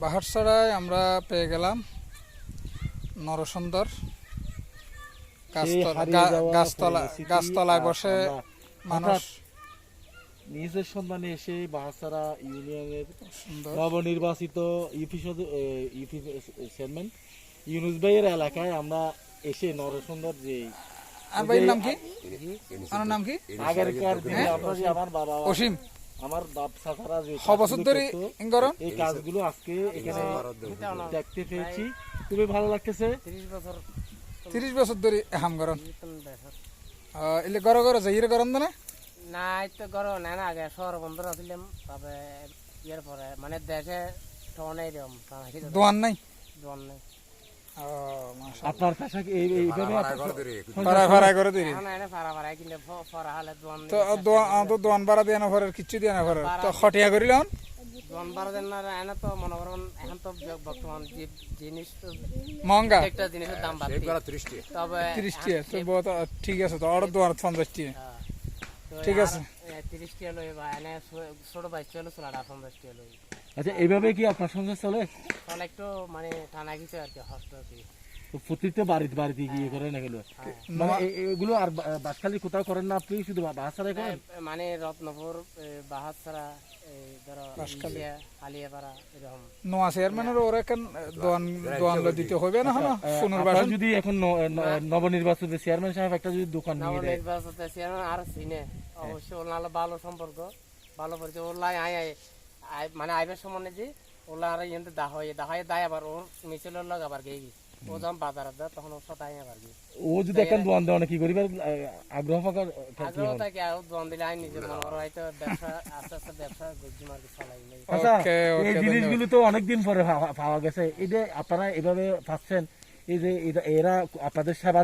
বাহারছড়ায় আমরা পেয়ে গেলাম নরসুন্দর গাছতলায় বসে মানুষ নিজের সন্ধানে এসে বাহারছড়া ইউনিয়নের নবনির্বাচিত ইউপি চেয়ারম্যান ইউনুস ভাইয়ের এলাকায় আমরা এসে নরসুন্দর যে নাম কি আমার নাম কি আগেরকার দিনে আমরা যে আমার বাবা অসীম আমার বাপ চাচারা যে বছর ধরে এই কাজগুলো আজকে এখানে দেখতে পেয়েছি খুবই ভালো লাগতেছে। 30 বছর ধরে হাম গরম এলে গড় গড় যাই গরম না না তো গরম না না আগে শহর বন্ধ রাখছিলাম তবে ইয়ার পরে মানে দেশে টনে এরকম দোয়ান নাই আপনার কাছে এইভাবে ভাড়া করে দিই কিন্তু ফরা হলে তো দোয়ান ভাড়া দিয়ে না ভরের কিচ্ছু দিয়ে না ভরের তো খটিয়া করিল দোয়ান ভাড়া দেন না এনে তো মনে করেন এখন তো বর্তমান জিনিস মহঙ্গা একটা জিনিসের দাম বাড়ছে তবে 30 টাকা তো বহুত ঠিক আছে তো অর্ডার দোয়ান 50 টাকা ঠিক আছে 30 টাকা লই বা এনে ছোট বাইক চলে চলাটা 50 টাকা লই। আচ্ছা এইভাবে কি আপনার সংসার চলে? চলে একটু মানে টানা কিছু আর কি হস্ত আছে প্রতিটা বাড়িতে গিয়ে করেন এগুলো মানে এগুলো আর বাসখালী কোথাও করেন না আপনি শুধু বাহারছড়ায় করেন? মানে রত্নপুর বাহারছড়া ধরো কালিয়াপাড়া এরকম নোয়া চেয়ারম্যানের ওরা এখন দোয়ান দিতে হবে না হলো পুনর্বাসন যদি এখন নবনির্বাচিত চেয়ারম্যান সাহেব একটা যদি দোকান নিয়ে দেয় নবনির্বাচিত চেয়ারম্যান আর চিনে অবশ্যই ওর নাহলে ভালো সম্পর্ক ভালো পরিচয় ওলাই মানে আইবার সময় যে ওলা আর ইন্তে দাহাই দায় আবার ওর মিছিলের লগ আবার গেই ও যখন বাজার দা তখন ওর সাথে আবার গিয়ে ও যদি এখন দোয়ান দেওয়া কি করিবার আগ্রহ পাকার আগ্রহ থাকে আর দোয়ান দিলে আই নিজে মনে করো হয়তো ব্যবসা আস্তে আস্তে ব্যবসা গজি মার্কেট চালাই নাই। আচ্ছা এই জিনিসগুলো তো অনেকদিন পরে পাওয়া গেছে এই যে আপনারা এভাবে পাচ্ছেন এই যে এরা আপনাদের সেবা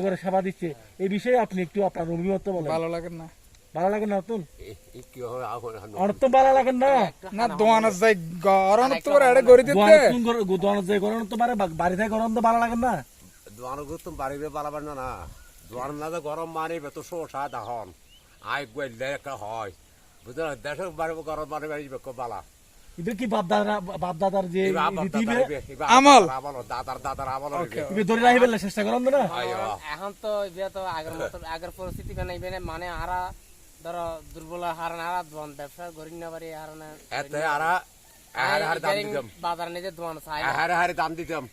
ঘরে সেবা দিচ্ছে এই বিষয়ে আপনি একটু আপনার অভিমত বলেন। ভালো লাগে না ভালো লাগে না নতুন অর্থ ভালো লাগে না না দোয়ানের যাই গরম তো আরে গরি দিতে দোয়ানের যাই গরম তো বাড়িতে গরম তো ভালো লাগে না দোয়ান তো বাড়িবে পালাবার না দোয়ান না গরম মারিবে তো শোষা দহন আই গেলে একটা হয় বুঝলেন দেশের বাড়িবে গরম মারিবে বালা এটা কি বাপদাদার যে আমল দাদার আমল ধরে রাখি ফেললে চেষ্টা করেন না এখন তো এটা তো আগের পরিস্থিতি বানাইবে না মানে আরা ধরো দুর্বল হারান আরা দোয়ান ব্যবসা গরিব না পারি হারান এতে আরা হারে দাম দিতাম বাজার নিজে দোয়ান চাই হারে দাম দিতাম